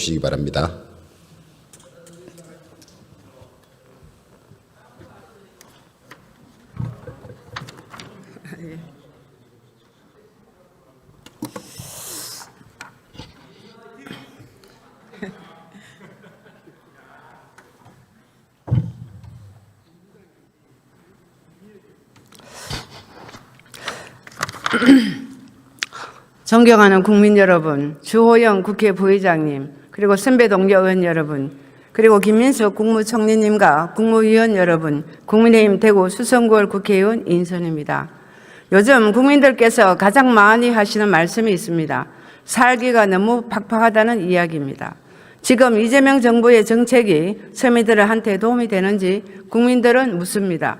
주시기 바랍니다. 존경하는 국민 여러분, 주호영 국회 부의장님, 그리고 선배 동료 의원 여러분, 그리고 김민석 국무총리님과 국무위원 여러분, 국민의힘 대구 수성구월 국회의원 인선입니다. 요즘 국민들께서 가장 많이 하시는 말씀이 있습니다. 살기가 너무 팍팍하다는 이야기입니다. 지금 이재명 정부의 정책이 서민들한테 도움이 되는지 국민들은 묻습니다.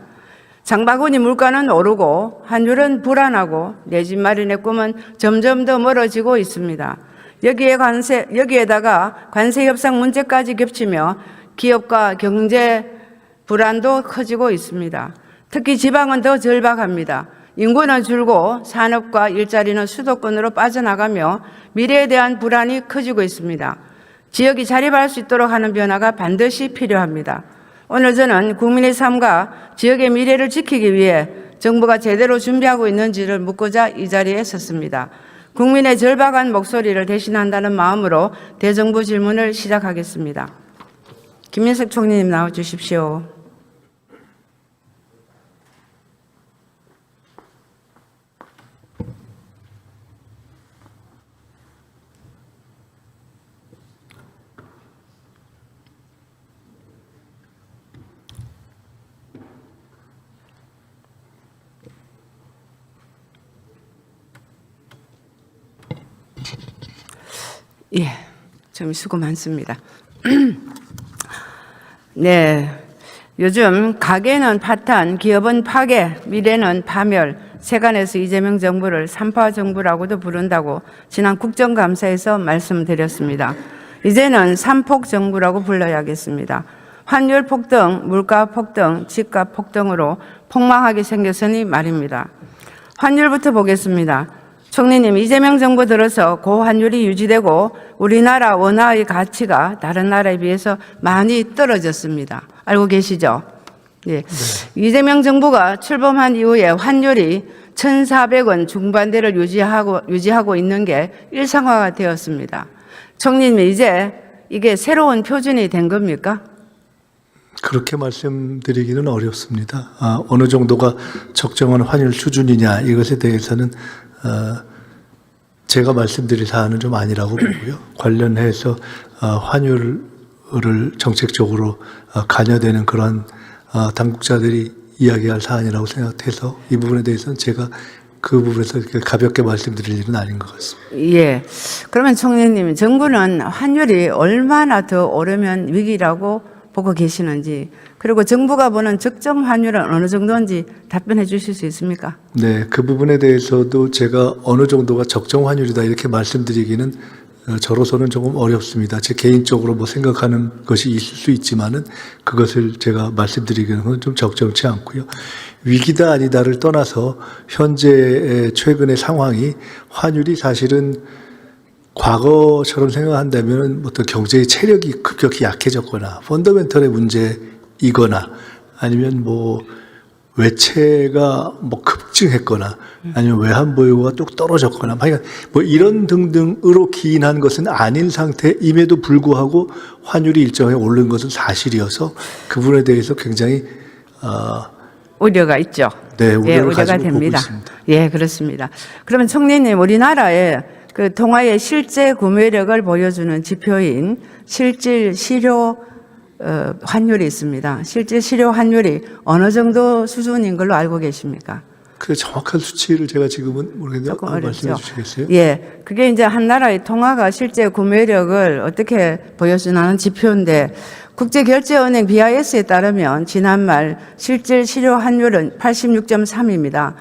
장바구니 물가는 오르고 환율은 불안하고 내 집 마련의 꿈은 점점 더 멀어지고 있습니다. 여기에다가 관세 협상 문제까지 겹치며 기업과 경제 불안도 커지고 있습니다. 특히 지방은 더 절박합니다. 인구는 줄고 산업과 일자리는 수도권으로 빠져나가며 미래에 대한 불안이 커지고 있습니다. 지역이 자립할 수 있도록 하는 변화가 반드시 필요합니다. 오늘 저는 국민의 삶과 지역의 미래를 지키기 위해 정부가 제대로 준비하고 있는지를 묻고자 이 자리에 섰습니다. 국민의 절박한 목소리를 대신한다는 마음으로 대정부 질문을 시작하겠습니다. 김민석 총리님 나와 주십시오. 예, 좀 수고 많습니다. 네, 요즘 가계는 파탄, 기업은 파괴, 미래는 파멸, 세간에서 이재명 정부를 삼파 정부라고도 부른다고 지난 국정감사에서 말씀드렸습니다. 이제는 삼폭 정부라고 불러야겠습니다. 환율 폭등, 물가 폭등, 집값 폭등으로 폭망하게 생겼으니 말입니다. 환율부터 보겠습니다. 총리님, 이재명 정부 들어서 고환율이 유지되고 우리나라 원화의 가치가 다른 나라에 비해서 많이 떨어졌습니다. 알고 계시죠? 예. 네. 이재명 정부가 출범한 이후에 환율이 1,400원 중반대를 유지하고 있는 게 일상화가 되었습니다. 총리님, 이제 이게 새로운 표준이 된 겁니까? 그렇게 말씀드리기는 어렵습니다. 어느 정도가 적정한 환율 수준이냐 이것에 대해서는 제가 말씀드릴 사안은 좀 아니라고 보고요. 관련해서 환율을 정책적으로 관여되는 그런 당국자들이 이야기할 사안이라고 생각해서 이 부분에 대해서는 제가 그 부분에서 가볍게 말씀드릴 일은 아닌 것 같습니다. 예. 그러면 총리님, 정부는 환율이 얼마나 더 오르면 위기라고 보고 계시는지, 그리고 정부가 보는 적정 환율은 어느 정도인지 답변해 주실 수 있습니까? 네, 그 부분에 대해서도 제가 어느 정도가 적정 환율이다 이렇게 말씀드리기는 저로서는 조금 어렵습니다. 제 개인적으로 뭐 생각하는 것이 있을 수 있지만은 그것을 제가 말씀드리기는 좀 적절치 않고요. 위기다 아니다를 떠나서 현재 최근의 상황이 환율이 사실은 과거처럼 생각한다면 어떤 경제의 체력이 급격히 약해졌거나 펀더멘털의 문제이거나 아니면 뭐 외채가 뭐 급증했거나 아니면 외환 보유고가 뚝 떨어졌거나 뭐 이런 등등으로 기인한 것은 아닌 상태임에도 불구하고 환율이 일정하게 오른 것은 사실이어서 그 부분에 대해서 굉장히 우려가 있죠. 네, 우려를 우려가 가지고 됩니다. 보고 있습니다. 예, 그렇습니다. 그러면 총리님, 우리나라에 그 통화의 실제 구매력을 보여주는 지표인 실질 실효 환율이 있습니다. 실질 실효 환율이 어느 정도 수준인 걸로 알고 계십니까? 그 정확한 수치를 제가 지금은 모르겠는데 말씀해 어렵죠. 주시겠어요? 예, 그게 이제 한 나라의 통화가 실제 구매력을 어떻게 보여주는 지표인데, 국제결제은행 BIS에 따르면 지난말 실질 실효 환율은 86.3입니다.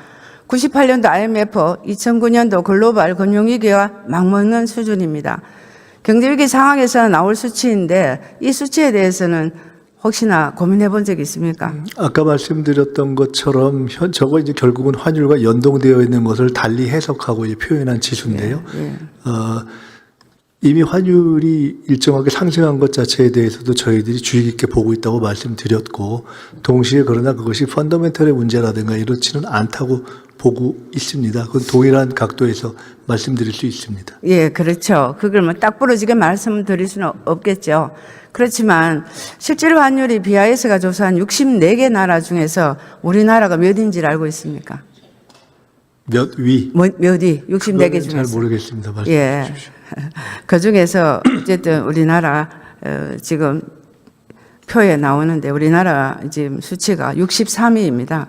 98년도 IMF, 2009년도 글로벌 금융위기와 맞먹는 수준입니다. 경제위기 상황에서 나올 수치인데 이 수치에 대해서는 혹시나 고민해 본 적이 있습니까? 아까 말씀드렸던 것처럼 저거 이제 결국은 환율과 연동되어 있는 것을 달리 해석하고 표현한 지수인데요. 이미 환율이 일정하게 상승한 것 자체에 대해서도 저희들이 주의 깊게 보고 있다고 말씀드렸고, 동시에 그러나 그것이 펀더멘털의 문제라든가 이렇지는 않다고 보고 있습니다. 그건 동일한 각도에서 말씀드릴 수 있습니다. 예, 그렇죠. 그걸 뭐 딱 부러지게 말씀드릴 수는 없겠죠. 그렇지만 실제로 환율이 BIS가 조사한 64개 나라 중에서 우리나라가 몇인지를 알고 있습니까? 몇 위? 몇 위? 64개 그거는 중에서. 잘 모르겠습니다. 말씀해 예. 주십시오. 그 중에서 어쨌든 우리나라 지금 표에 나오는데 우리나라 지금 수치가 63위입니다.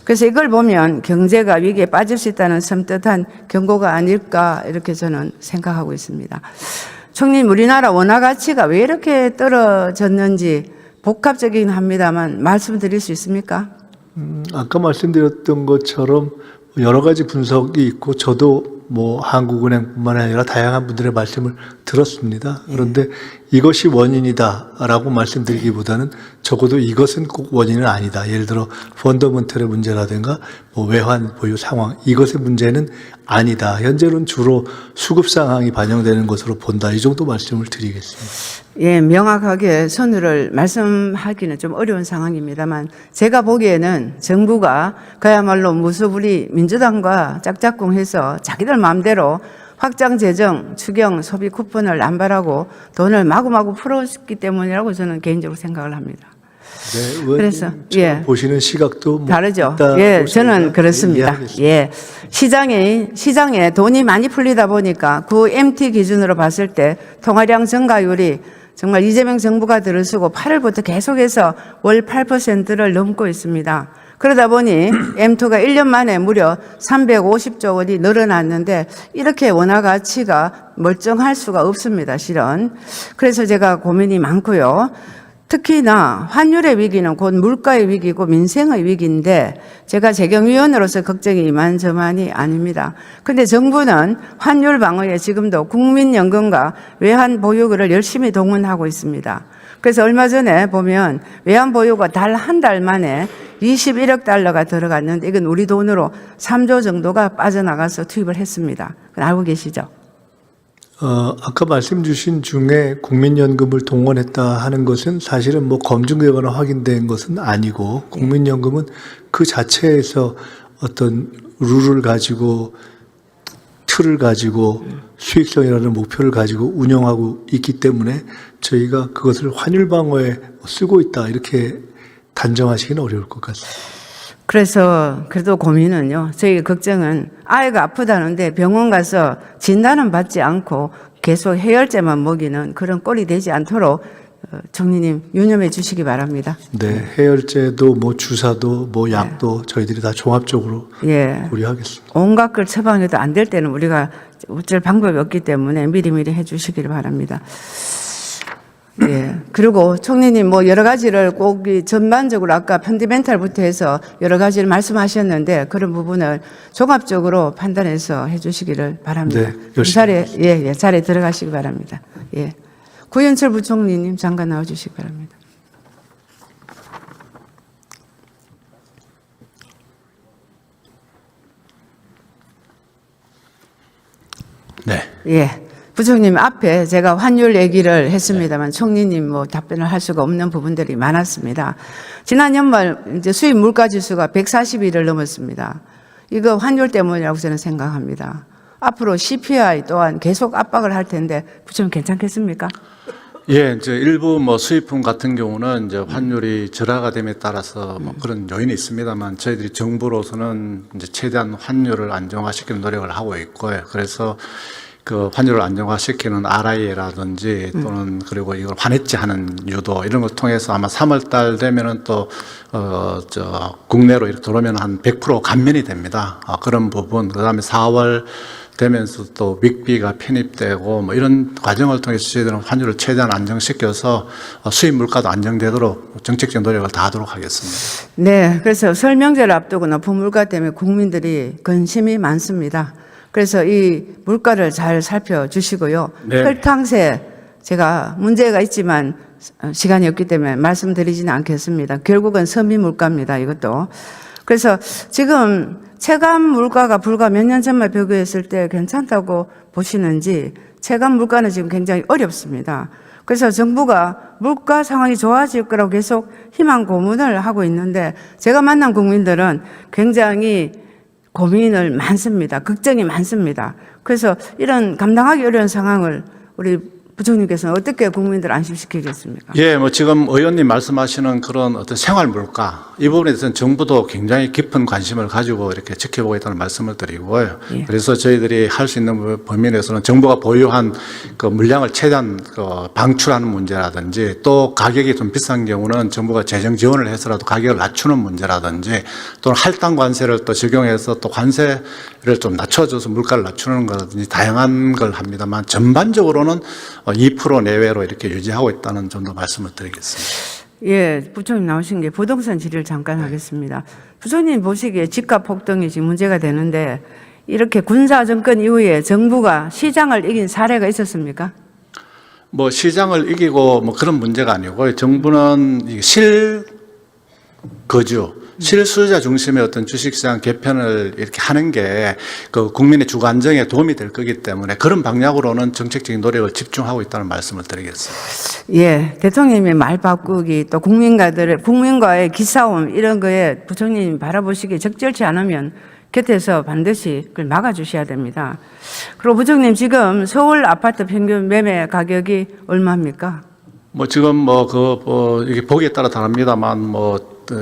그래서 이걸 보면 경제가 위기에 빠질 수 있다는 섬뜩한 경고가 아닐까 이렇게 저는 생각하고 있습니다. 총리님, 우리나라 원화 가치가 왜 이렇게 떨어졌는지 복합적이긴 합니다만 말씀드릴 수 있습니까? 아까 말씀드렸던 것처럼 여러 가지 분석이 있고 저도 뭐 한국은행뿐만 아니라 다양한 분들의 말씀을 들었습니다. 그런데 이것이 원인이다라고 말씀드리기보다는 적어도 이것은 꼭 원인은 아니다. 예를 들어 펀더멘털의 문제라든가 뭐 외환 보유 상황, 이것의 문제는 아니다. 현재는 주로 수급 상황이 반영되는 것으로 본다. 이 정도 말씀을 드리겠습니다. 예, 명확하게 선을 말씀하기는 좀 어려운 상황입니다만 제가 보기에는 정부가 그야말로 무소불위 민주당과 짝짝꿍해서 자기들 마음대로 확장 재정, 추경, 소비 쿠폰을 남발하고 돈을 마구마구 풀었기 때문이라고 저는 개인적으로 생각을 합니다. 네, 그래서 예, 보시는 시각도 뭐 다르죠. 있다고 예, 저는 그렇습니다. 이해하겠습니다. 예, 시장에 돈이 많이 풀리다 보니까 그 MT 기준으로 봤을 때 통화량 증가율이 정말 이재명 정부가 들어서고 8월부터 계속해서 월 8%를 넘고 있습니다. 그러다 보니 M2가 1년 만에 무려 350조 원이 늘어났는데 이렇게 원화 가치가 멀쩡할 수가 없습니다, 실은. 그래서 제가 고민이 많고요. 특히나 환율의 위기는 곧 물가의 위기고 민생의 위기인데 제가 재경위원으로서 걱정이 이만저만이 아닙니다. 그런데 정부는 환율 방어에 지금도 국민연금과 외환보유고를 열심히 동원하고 있습니다. 그래서 얼마 전에 보면 외환보유고 달 한 달 만에 21억 달러가 들어갔는데 이건 우리 돈으로 3조 정도가 빠져나가서 투입을 했습니다. 그건 알고 계시죠? 아까 말씀 주신 중에 국민연금을 동원했다 하는 것은 사실은 뭐 검증되거나 확인된 것은 아니고 국민연금은 그 자체에서 어떤 룰을 가지고 틀을 가지고 수익성이라는 목표를 가지고 운영하고 있기 때문에 저희가 그것을 환율 방어에 쓰고 있다 이렇게 단정하시기는 어려울 것 같습니다. 그래서 그래도 고민은요. 저희 걱정은 아이가 아프다는데 병원 가서 진단은 받지 않고 계속 해열제만 먹이는 그런 꼴이 되지 않도록 총리님 유념해 주시기 바랍니다. 네, 해열제도 뭐 주사도 뭐 약도 저희들이 다 종합적으로 예. 고려하겠습니다. 온갖 걸 처방해도 안 될 때는 우리가 어쩔 방법이 없기 때문에 미리미리 해 주시기를 바랍니다. 예. 그리고 총리님 뭐 여러 가지를 꼭 전반적으로 아까 펀디멘탈부터 해서 여러 가지를 말씀하셨는데 그런 부분을 종합적으로 판단해서 해 주시기를 바랍니다. 네, 열심히 자리에 들어가시기 바랍니다. 예. 구현철 부총리님 잠깐 나와 주시기 바랍니다. 네. 예. 부총님 앞에 제가 환율 얘기를 했습니다만 총리님 뭐 답변을 할 수가 없는 부분들이 많았습니다. 지난 연말 이제 수입 물가 지수가 140일을 넘었습니다. 이거 환율 때문이라고 저는 생각합니다. 앞으로 CPI 또한 계속 압박을 할 텐데 부총님 괜찮겠습니까? 예, 이제 일부 뭐 수입품 같은 경우는 이제 환율이 절하가 됨에 따라서 뭐 그런 요인이 있습니다만 저희들이 정부로서는 이제 최대한 환율을 안정화시키는 노력을 하고 있고요. 그래서 그 환율을 안정화시키는 RIA라든지 또는 그리고 이걸 환해지하는 유도 이런 걸 통해서 아마 3월 달 되면은 또 국내로 이렇게 들어오면 한 100% 감면이 됩니다. 그런 부분 그다음에 4월 되면서 또 윅비가 편입되고 뭐 이런 과정을 통해서 저희들은 환율을 최대한 안정시켜서 수입 물가도 안정되도록 정책적 노력을 다하도록 하겠습니다. 네, 그래서 설 명절 앞두고 높은 물가 때문에 국민들이 관심이 많습니다. 그래서 이 물가를 잘 살펴주시고요. 네. 혈탕세 제가 문제가 있지만 시간이 없기 때문에 말씀드리지는 않겠습니다. 결국은 서민 물가입니다. 이것도. 그래서 지금 체감 물가가 불과 몇 년 전만 비교했을 때 괜찮다고 보시는지 체감 물가는 지금 굉장히 어렵습니다. 그래서 정부가 물가 상황이 좋아질 거라고 계속 희망 고문을 하고 있는데 제가 만난 국민들은 굉장히 고민을 많습니다. 걱정이 많습니다. 그래서 이런 감당하기 어려운 상황을 우리 부총리께서는 어떻게 국민들 안심시키겠습니까? 예, 뭐 지금 의원님 말씀하시는 그런 어떤 생활 물가 이 부분에 대해서는 정부도 굉장히 깊은 관심을 가지고 이렇게 지켜보고 있다는 말씀을 드리고요. 예. 그래서 저희들이 할 수 있는 범위 내에서는 정부가 보유한 그 물량을 최대한 방출하는 문제라든지 또 가격이 좀 비싼 경우는 정부가 재정 지원을 해서라도 가격을 낮추는 문제라든지 또는 할당 관세를 또 적용해서 또 관세를 좀 낮춰줘서 물가를 낮추는 거라든지 다양한 걸 합니다만 전반적으로는 2% 내외로 이렇게 유지하고 있다는 정도 말씀을 드리겠습니다. 예, 부총님 나오신 게 부동산 질의를 잠깐 하겠습니다. 부총님 보시기에 집값 폭등이 지금 문제가 되는데 이렇게 군사 정권 이후에 정부가 시장을 이긴 사례가 있었습니까? 뭐 시장을 이기고 뭐 그런 문제가 아니고 정부는 실거주, 실수요자 중심의 어떤 주식시장 개편을 이렇게 하는 게 그 국민의 주거 안정에 도움이 될 거기 때문에 그런 방향으로는 정책적인 노력을 집중하고 있다는 말씀을 드리겠습니다. 예, 대통령님의 말 바꾸기 또 국민과의 기싸움 이런 거에 부총님 바라보시기에 적절치 않으면 곁에서 반드시 그걸 막아주셔야 됩니다. 그리고 부총님 지금 서울 아파트 평균 매매 가격이 얼마입니까? 뭐 지금 이게 보기에 따라 다릅니다만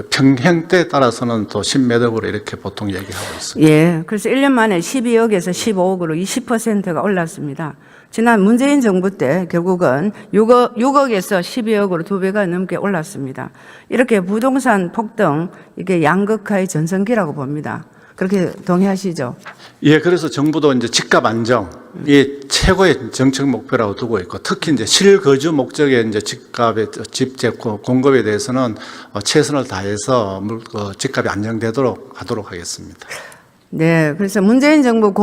평형대에 따라서는 또 10매덕으로 이렇게 보통 얘기하고 있습니다. 예, 그래서 1년 만에 12억에서 15억으로 20%가 올랐습니다. 지난 문재인 정부 때 결국은 6억에서 12억으로 2배가 넘게 올랐습니다. 이렇게 부동산 폭등, 이게 양극화의 전성기라고 봅니다. 그렇게 동의하시죠? 예, 그래서 정부도 이제 집값 안정이 최고의 정책 목표라고 두고 있고 특히 이제 실거주 목적의 이제 집 공급에 대해서는 최선을 다해서 집값이 안정되도록 하도록 하겠습니다. 네, 그래서 문재인 정부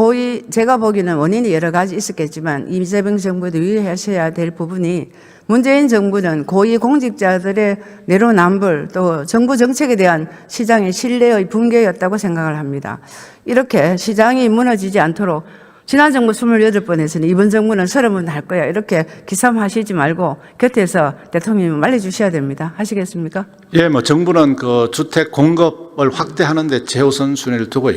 제가 보기에는 원인이 여러 가지 있었겠지만 이재명 정부도 유의하셔야 될 부분이 문재인 정부는 고위 공직자들의 내로남불 또 정부 정책에 대한 시장의 신뢰의 붕괴였다고 생각을 합니다. 이렇게 시장이 무너지지 않도록 지난 정부 28번에서는 이번 정부는 30번 할 거야 이렇게 기싸움하시지 말고 곁에서 대통령님 말려주셔야 됩니다. 하시겠습니까? 예, 뭐 정부는 그 주택 공급을 확대하는 데 최우선 순위를 두고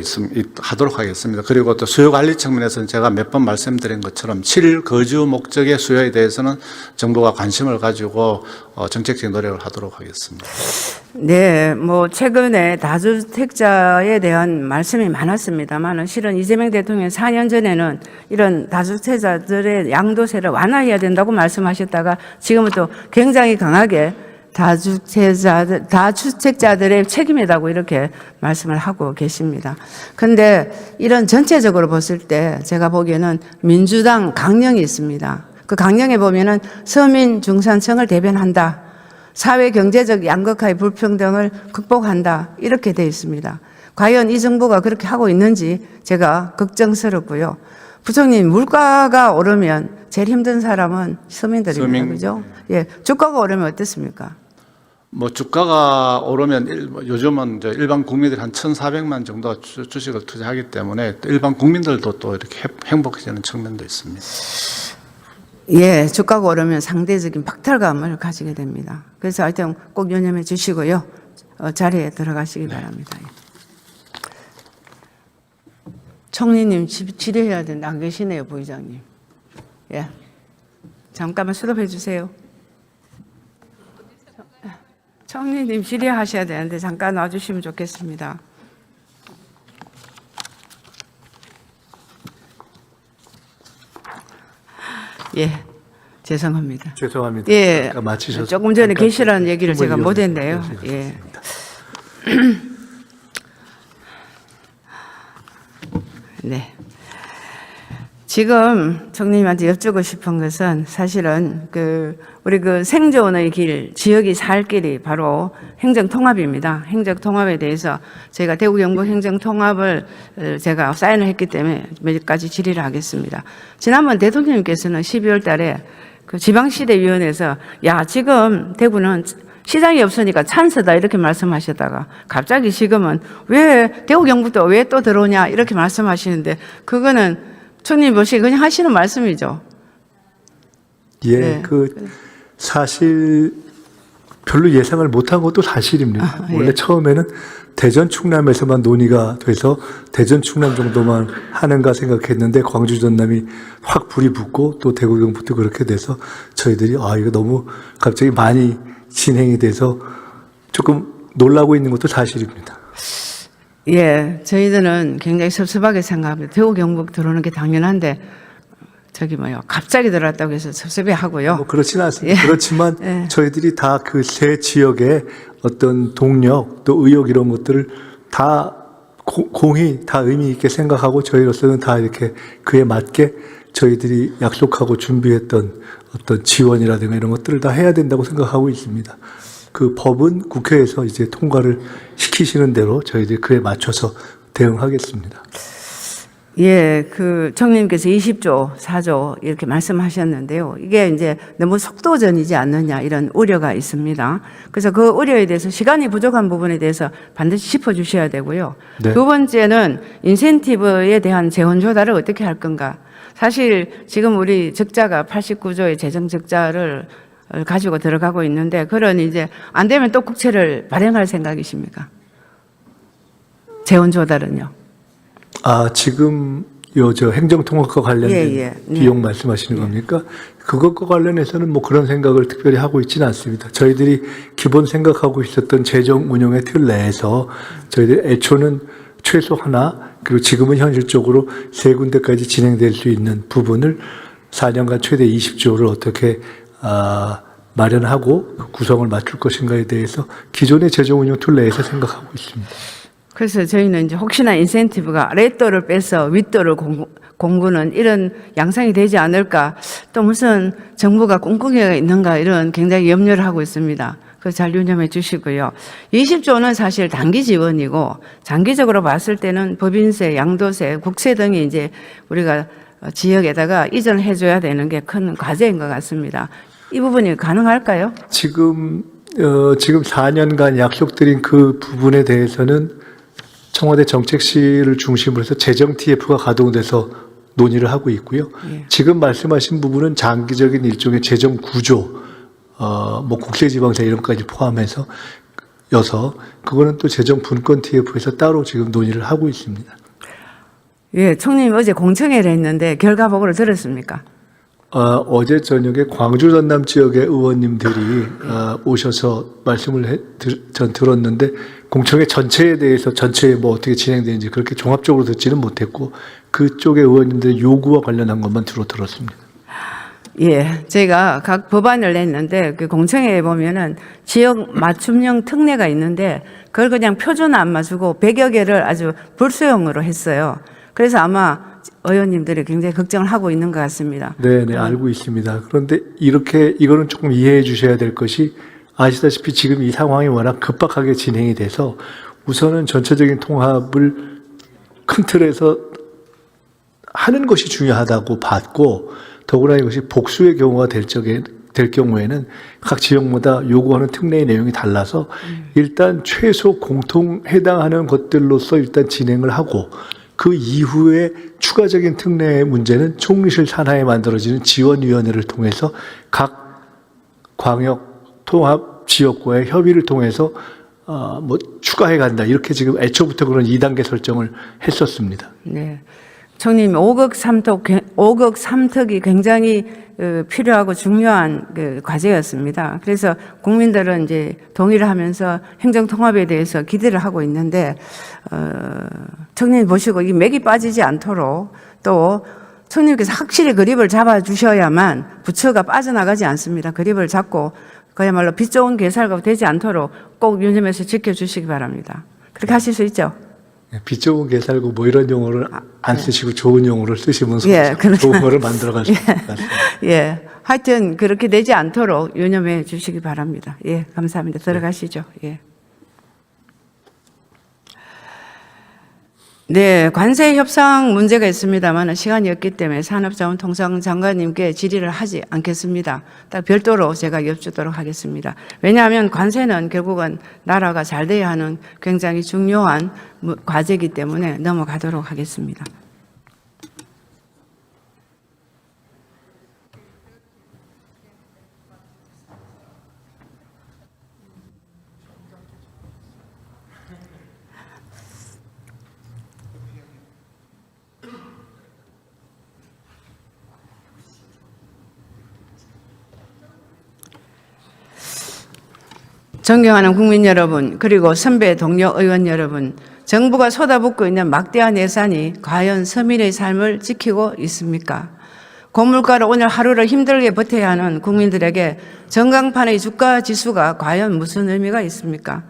하도록 하겠습니다. 그리고 또 수요 관리 측면에서는 제가 몇 번 말씀드린 것처럼 실거주 목적의 수요에 대해서는 정부가 관심을 가지고 정책적인 노력을 하도록 하겠습니다. 네, 뭐 최근에 다주택자에 대한 말씀이 많았습니다만 실은 이재명 대통령 4년 전에는 이런 다주택자들의 양도세를 완화해야 된다고 말씀하셨다가 지금은 또 굉장히 강하게 다주택자들의 책임이라고 이렇게 말씀을 하고 계십니다. 그런데 이런 전체적으로 봤을 때 제가 보기에는 민주당 강령이 있습니다. 그 강령에 보면은 서민 중산층을 대변한다. 사회 경제적 양극화의 불평등을 극복한다. 이렇게 되어 있습니다. 과연 이 정부가 그렇게 하고 있는지 제가 걱정스럽고요. 부총님, 물가가 오르면 제일 힘든 사람은 서민들입니다. 그죠? 예. 주가가 오르면 어떻습니까? 뭐 주가가 오르면 요즘은 이제 일반 국민들이 한 1,400만 정도 주식을 투자하기 때문에 일반 국민들도 또 이렇게 행복해지는 측면도 있습니다. 예, 주가가 오르면 상대적인 박탈감을 가지게 됩니다. 그래서 하여튼 꼭 유념해 주시고요. 자리에 들어가시기 바랍니다. 총리님 질의해야 되는데 안 계시네요, 부의장님. 예, 잠깐만 수답해 주세요. 총리님 질의하셔야 되는데 잠깐 와주시면 좋겠습니다. 예, 죄송합니다. 죄송합니다. 예, 아까 마치셔서 조금 전에 잠깐 계시라는 얘기를 제가 충분히 못했네요. 예. 네. 지금 총리님한테 여쭙고 싶은 것은 사실은 우리 생존의 길, 지역이 살 길이 바로 행정통합입니다. 행정통합에 대해서 저희가 대구 경북 행정통합을 제가 사인을 했기 때문에 몇 가지 질의를 하겠습니다. 지난번 대통령님께서는 12월 달에 지방시대위원회에서 지금 대구는 시장이 없으니까 찬스다 이렇게 말씀하셨다가 갑자기 지금은 왜 대구 경북도 왜 또 들어오냐 이렇게 말씀하시는데 그거는 총리님 보시기 그냥 하시는 말씀이죠. 예, 네. 사실 별로 예상을 못한 것도 사실입니다. 원래 예. 처음에는 대전 충남에서만 논의가 돼서 대전 충남 정도만 하는가 생각했는데 광주 전남이 확 불이 붙고 또 대구 경북도 그렇게 돼서 저희들이 이거 너무 갑자기 많이 진행이 돼서 조금 놀라고 있는 것도 사실입니다. 예, 저희들은 굉장히 섭섭하게 생각합니다. 대구 경북 들어오는 게 당연한데 갑자기 들어왔다고 해서 섭섭해 하고요. 뭐 그렇지는 않습니다. 예. 그렇지만 예. 저희들이 다 그 세 지역의 어떤 동력 또 의욕 이런 것들을 다 공히 다 의미 있게 생각하고 저희로서는 다 이렇게 그에 맞게 저희들이 약속하고 준비했던 어떤 지원이라든가 이런 것들을 다 해야 된다고 생각하고 있습니다. 그 법은 국회에서 이제 통과를 시키시는 대로 저희들이 그에 맞춰서 대응하겠습니다. 예, 청님께서 20조, 4조 이렇게 말씀하셨는데요. 이게 이제 너무 속도전이지 않느냐 이런 우려가 있습니다. 그래서 그 우려에 대해서 시간이 부족한 부분에 대해서 반드시 짚어주셔야 되고요. 네. 두 번째는 인센티브에 대한 재원 조달을 어떻게 할 건가. 사실 지금 우리 적자가 89조의 재정 적자를 가지고 들어가고 있는데 그런 이제 안 되면 또 국채를 발행할 생각이십니까? 재원 조달은요? 지금 저 행정통합과 관련된 예. 비용 말씀하시는 겁니까? 그것과 관련해서는 뭐 그런 생각을 특별히 하고 있지는 않습니다. 저희들이 기본 생각하고 있었던 재정 운영의 틀 내에서 저희들이 애초는 최소 하나 그리고 지금은 현실적으로 세 군데까지 진행될 수 있는 부분을 4년간 최대 20조를 어떻게 마련하고 구성을 맞출 것인가에 대해서 기존의 재정 운영 틀 내에서 생각하고 있습니다. 그래서 저희는 이제 혹시나 인센티브가 아랫도를 빼서 윗도를 공구는 이런 양상이 되지 않을까, 또 무슨 정부가 꿍꿍이가 있는가 이런 굉장히 염려를 하고 있습니다. 그래서 잘 유념해 주시고요. 20조는 사실 단기 지원이고 장기적으로 봤을 때는 법인세, 양도세, 국세 등이 이제 우리가 지역에다가 이전을 해줘야 되는 게 큰 과제인 것 같습니다. 이 부분이 가능할까요? 지금 4년간 약속드린 그 부분에 대해서는 청와대 정책실을 중심으로 해서 재정 TF가 가동돼서 논의를 하고 있고요. 예. 지금 말씀하신 부분은 장기적인 일종의 재정 구조, 뭐 국세지방세 이런 것까지 포함해서 그거는 또 재정 분권 TF에서 따로 지금 논의를 하고 있습니다. 예, 총님 어제 공청회를 했는데 결과 보고를 들었습니까? 어제 저녁에 광주 전남 지역의 의원님들이 오셔서 말씀을 전 들었는데 공청회 전체에 대해서 전체에 뭐 어떻게 진행되는지 그렇게 종합적으로 듣지는 못했고 그쪽의 의원님들의 요구와 관련한 것만 주로 들었습니다. 예, 저희가 각 법안을 냈는데 그 공청회에 보면은 지역 맞춤형 특례가 있는데 그걸 그냥 표준 안 맞추고 100여 개를 아주 불수용으로 했어요. 그래서 아마 의원님들이 굉장히 걱정을 하고 있는 것 같습니다. 네, 알고 있습니다. 그런데 이거는 조금 이해해 주셔야 될 것이 아시다시피 지금 이 상황이 워낙 급박하게 진행이 돼서 우선은 전체적인 통합을 큰 틀에서 하는 것이 중요하다고 봤고 더구나 이것이 복수의 경우가 될 경우에는 각 지역마다 요구하는 특례의 내용이 달라서 일단 최소 공통 해당하는 것들로서 일단 진행을 하고 그 이후에 추가적인 특례의 문제는 총리실 산하에 만들어지는 지원위원회를 통해서 각 광역 통합 지역과의 협의를 통해서 뭐 추가해 간다. 이렇게 지금 애초부터 그런 2단계 설정을 했었습니다. 네. 총님, 5급 삼특이 굉장히 필요하고 중요한 과제였습니다. 그래서 국민들은 이제 동의를 하면서 행정통합에 대해서 기대를 하고 있는데, 총님 보시고 이 맥이 빠지지 않도록 또 총님께서 확실히 그립을 잡아주셔야만 부처가 빠져나가지 않습니다. 그립을 잡고 그야말로 빛 좋은 개살가 되지 않도록 꼭 유념해서 지켜주시기 바랍니다. 그렇게 하실 수 있죠? 빛 좋은 개살구 뭐 이런 용어를 안 쓰시고 좋은 용어를 쓰시면 예, 좋은 거를 만들어갈 수 있을 것 같습니다. 예. 하여튼 그렇게 되지 않도록 유념해 주시기 바랍니다. 예, 감사합니다. 들어가시죠. 예. 네, 관세 협상 문제가 있습니다만 시간이 없기 때문에 산업자원통상 장관님께 질의를 하지 않겠습니다. 딱 별도로 제가 여쭙도록 하겠습니다. 왜냐하면 관세는 결국은 나라가 잘 돼야 하는 굉장히 중요한 과제이기 때문에 넘어가도록 하겠습니다. 존경하는 국민 여러분, 그리고 선배 동료 의원 여러분, 정부가 쏟아붓고 있는 막대한 예산이 과연 서민의 삶을 지키고 있습니까? 고물가로 오늘 하루를 힘들게 버텨야 하는 국민들에게 전광판의 주가 지수가 과연 무슨 의미가 있습니까?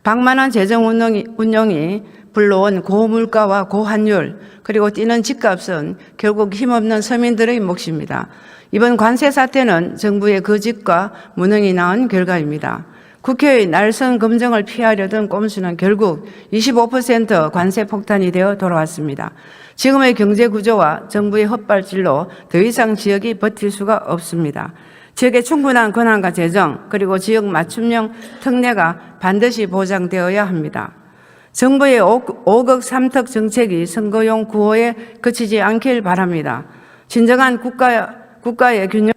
방만한 재정 운용이 불러온 고물가와 고환율, 그리고 뛰는 집값은 결국 힘없는 서민들의 몫입니다. 이번 관세 사태는 정부의 거짓과 무능이 낳은 결과입니다. 국회의 날선 검증을 피하려던 꼼수는 결국 25% 관세 폭탄이 되어 돌아왔습니다. 지금의 경제 구조와 정부의 헛발질로 더 이상 지역이 버틸 수가 없습니다. 지역의 충분한 권한과 재정, 그리고 지역 맞춤형 특례가 반드시 보장되어야 합니다. 정부의 5억 3턱 정책이 선거용 구호에 그치지 않길 바랍니다. 진정한 국가의 균형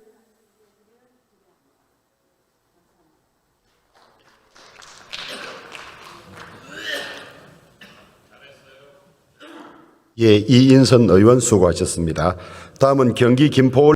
예, 이인선 의원 수고하셨습니다. 다음은 경기 김포